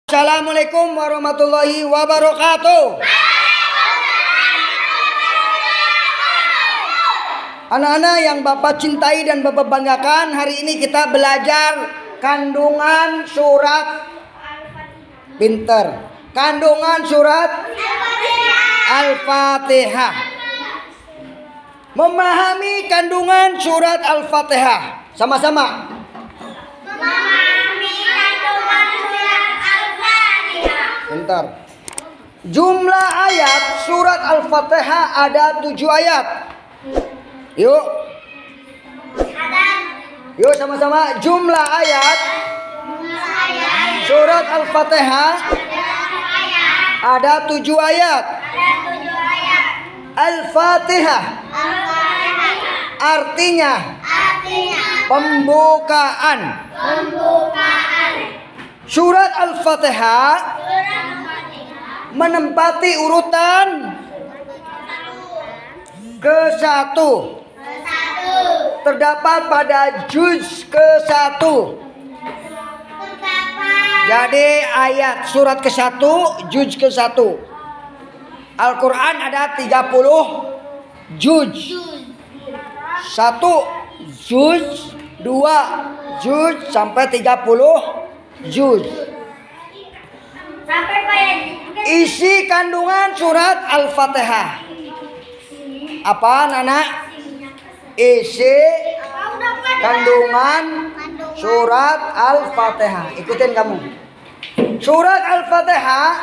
Assalamualaikum warahmatullahi wabarakatuh. Anak-anak yang Bapak cintai dan Bapak banggakan, hari ini kita belajar kandungan surat pinter. Kandungan surat Al-Fatihah. Memahami kandungan surat Al-Fatihah. Sama-sama. Bentar. Jumlah ayat surat Al-Fatihah ada 7 ayat. Yuk. Yuk sama-sama. Jumlah ayat surat Al-Fatihah ada 7 ayat. Al-Fatihah artinya pembukaan. Surat Al-Fatihah menempati urutan ke-1. Terdapat pada juz ke-1. Jadi ayat surat ke-1, juz ke-1. Al-Quran ada 30 juz. 1 juz, 2 juz sampai 30 juz. Isi kandungan surat Al-Fatihah. Apa anak-anak? Isi kandungan surat Al-Fatihah. Ikutin kamu. Surat Al-Fatihah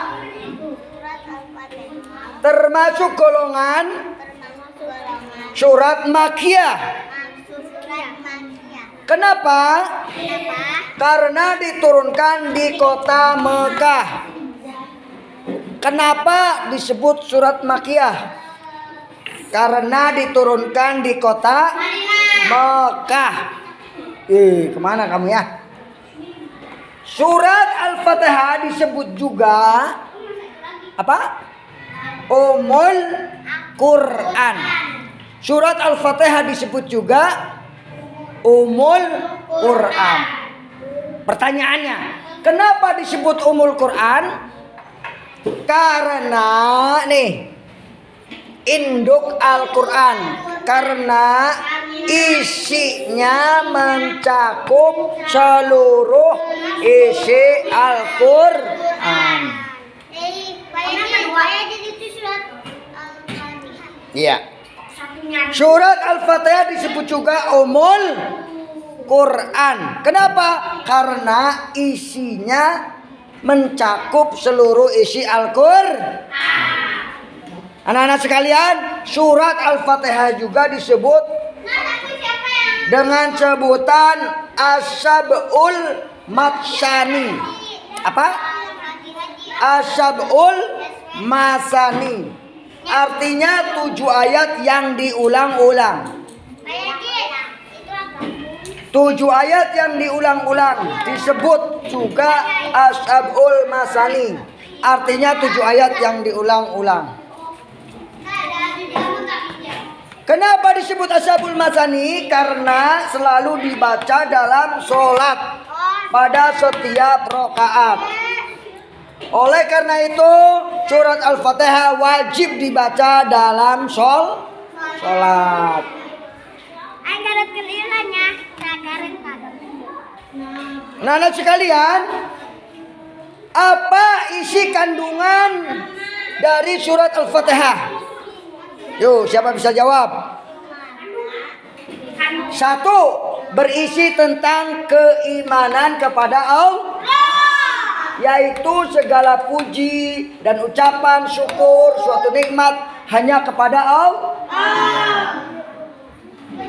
termasuk golongan surat Makkiyah. Kenapa? Karena diturunkan di kota Mekah. Kenapa disebut surat Makkiyah? Karena diturunkan di kota Mekah. Kemana kamu ya? Surat Al-Fatihah disebut juga apa? Ummul Quran. Surat Al-Fatihah disebut juga Ummul Quran. Pertanyaannya, kenapa disebut Ummul Quran? Karena nih induk Al-Quran, karena isinya mencakup seluruh isi Al-Quran. Iya. Surat Al-Fatihah disebut juga Ummul Quran. Kenapa? Karena isinya mencakup seluruh isi Al-Quran. Anak-anak sekalian, surat Al-Fatihah juga disebut dengan sebutan As-Sab'ul Matsani. Apa? As-Sab'ul Masani. Artinya 7 ayat yang diulang-ulang. 7 ayat yang diulang-ulang disebut juga As-Sab'ul Masani. Artinya 7 ayat yang diulang-ulang. Kenapa disebut As-Sab'ul Masani? Karena selalu dibaca dalam sholat pada setiap rakaat. Oleh karena itu surat Al-Fatihah wajib dibaca dalam sholat. Nah, sekalian, apa isi kandungan dari surat Al-Fatihah? Yuk, siapa bisa jawab? 1. Berisi tentang keimanan kepada Allah, yaitu segala puji dan ucapan syukur suatu nikmat hanya kepada Allah.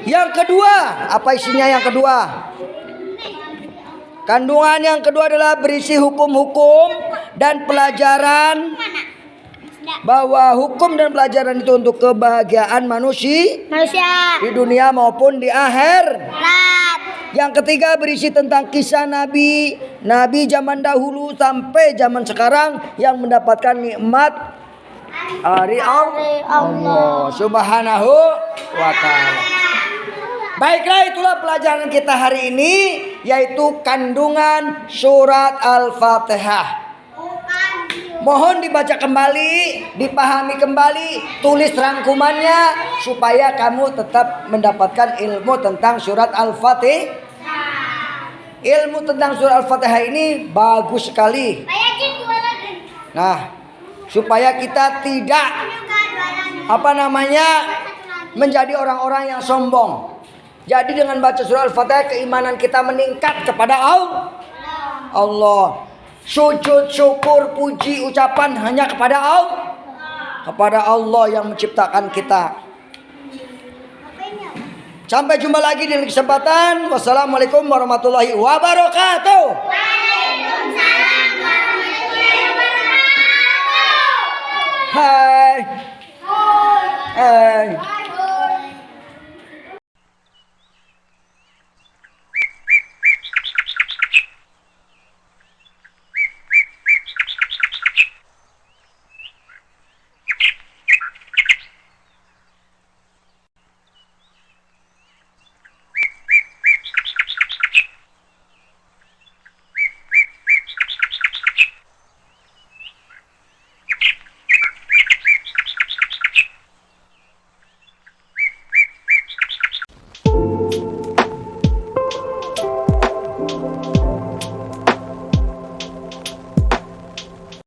Yang kedua, apa isinya yang kedua? Kandungan yang kedua adalah berisi hukum-hukum dan pelajaran, bahwa hukum dan pelajaran itu untuk kebahagiaan manusia di dunia maupun di akhir. Yang ketiga, berisi tentang kisah Nabi zaman dahulu sampai zaman sekarang yang mendapatkan nikmat dari Allah Subhanahu wa ta'ala. Baiklah, itulah pelajaran kita hari ini, yaitu kandungan surat Al-Fatihah. Mohon dibaca kembali, dipahami kembali, tulis rangkumannya supaya kamu tetap mendapatkan ilmu tentang surat Al-Fatihah. Ilmu tentang surat Al-Fatihah ini bagus sekali. Nah, supaya kita tidak menjadi orang-orang yang sombong. Jadi dengan baca surah Al-Fatihah keimanan kita meningkat kepada Allah. Sujud, syukur, puji, ucapan hanya kepada Allah. Kepada Allah yang menciptakan kita. Sampai jumpa lagi di kesempatan. Wassalamualaikum warahmatullahi wabarakatuh. Waalaikumsalam warahmatullahi wabarakatuh. Hai. Hai.